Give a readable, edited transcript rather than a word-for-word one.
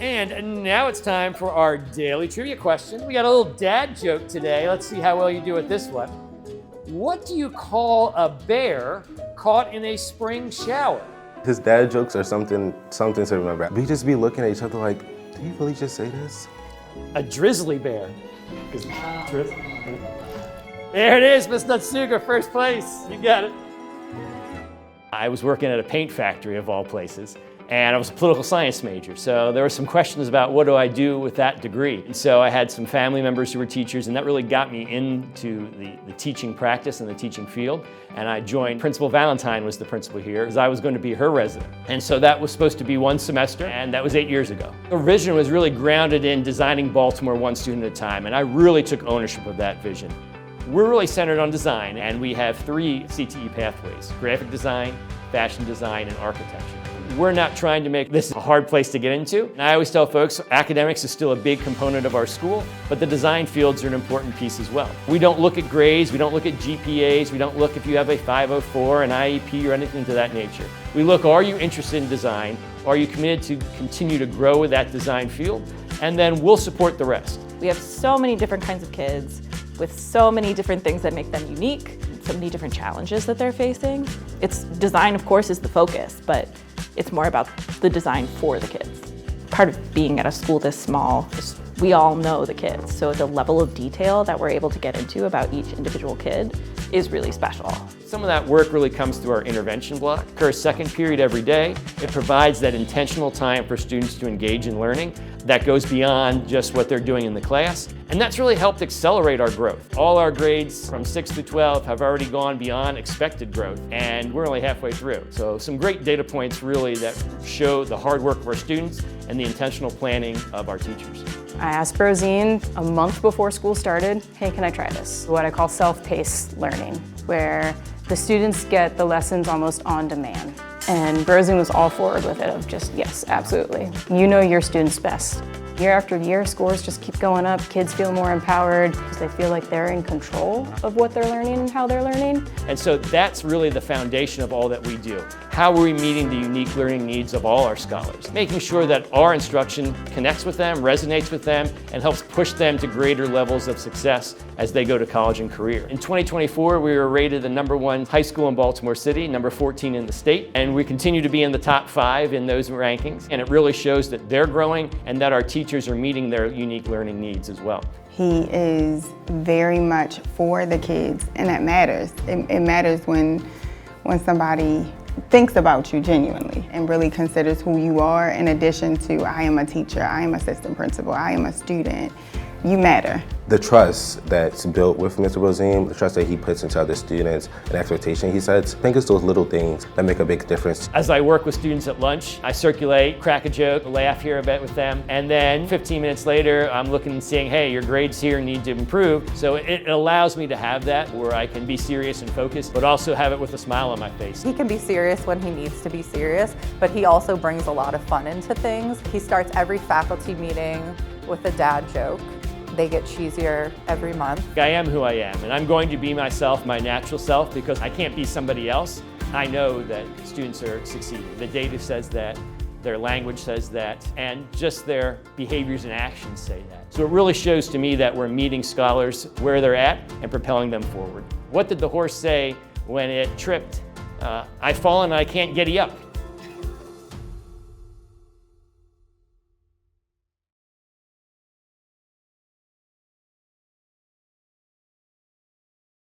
And now it's time for our daily trivia question. We got a little dad joke today. Let's see how well you do with this one. What do you call a bear caught in a spring shower? His dad jokes are something to remember. We just be looking at each other like, did you really just say this? A drizzly bear. There it is, Miss Nutsuga, first place. You got it. I was working at a paint factory of all places, and I was a political science major. So there were some questions about what do I do with that degree? And so I had some family members who were teachers, and that really got me into the teaching practice and the teaching field. And I joined, Principal Valentine was the principal here, because I was going to be her resident. And so that was supposed to be one semester, and that was 8 years ago. The vision was really grounded in designing Baltimore one student at a time, and I really took ownership of that vision. We're really centered on design, and we have 3 CTE pathways: graphic design, fashion design, and architecture. We're not trying to make this a hard place to get into. And I always tell folks, academics is still a big component of our school, but the design fields are an important piece as well. We don't look at grades, we don't look at GPAs, we don't look if you have a 504, an IEP, or anything to that nature. We look, are you interested in design? Are you committed to continue to grow with that design field? And then we'll support the rest. We have so many different kinds of kids with so many different things that make them unique, so many different challenges that they're facing. It's design, of course, is the focus, but it's more about the design for the kids. Part of being at a school this small is we all know the kids, so the level of detail that we're able to get into about each individual kid is really special. Some of that work really comes through our intervention block. It occurs second period every day. It provides that intentional time for students to engage in learning that goes beyond just what they're doing in the class. And that's really helped accelerate our growth. All our grades from 6 to 12 have already gone beyond expected growth, and we're only halfway through. So some great data points really that show the hard work of our students and the intentional planning of our teachers. I asked Brozene a month before school started, hey, can I try this? What I call self-paced learning, where the students get the lessons almost on demand. And Brozene was all forward with it, of just, yes, absolutely. You know your students best. Year after year, scores just keep going up. Kids feel more empowered because they feel like they're in control of what they're learning and how they're learning. And so that's really the foundation of all that we do. How are we meeting the unique learning needs of all our scholars? Making sure that our instruction connects with them, resonates with them, and helps push them to greater levels of success as they go to college and career. In 2024, we were rated the #1 high school in Baltimore City, number 14 in the state, and we continue to be in the top 5 in those rankings. And it really shows that they're growing and that our teachers are meeting their unique learning needs as well. He is very much for the kids, and that matters. It matters when somebody thinks about you genuinely and really considers who you are, in addition to, I am a teacher, I am assistant principal, I am a student. You matter. The trust that's built with Mr. Brozene, the trust that he puts into other students, and expectation he sets, I think it's those little things that make a big difference. As I work with students at lunch, I circulate, crack a joke, laugh here a bit with them, and then 15 minutes later, I'm looking and saying, hey, your grades here need to improve. So it allows me to have that where I can be serious and focused, but also have it with a smile on my face. He can be serious when he needs to be serious, but he also brings a lot of fun into things. He starts every faculty meeting with a dad joke. They get cheesier every month. I am who I am, and I'm going to be myself, my natural self, because I can't be somebody else. I know that students are succeeding. The data says that, their language says that, and just their behaviors and actions say that. So it really shows to me that we're meeting scholars where they're at and propelling them forward. What did the horse say when it tripped? I've fallen and I can't get up.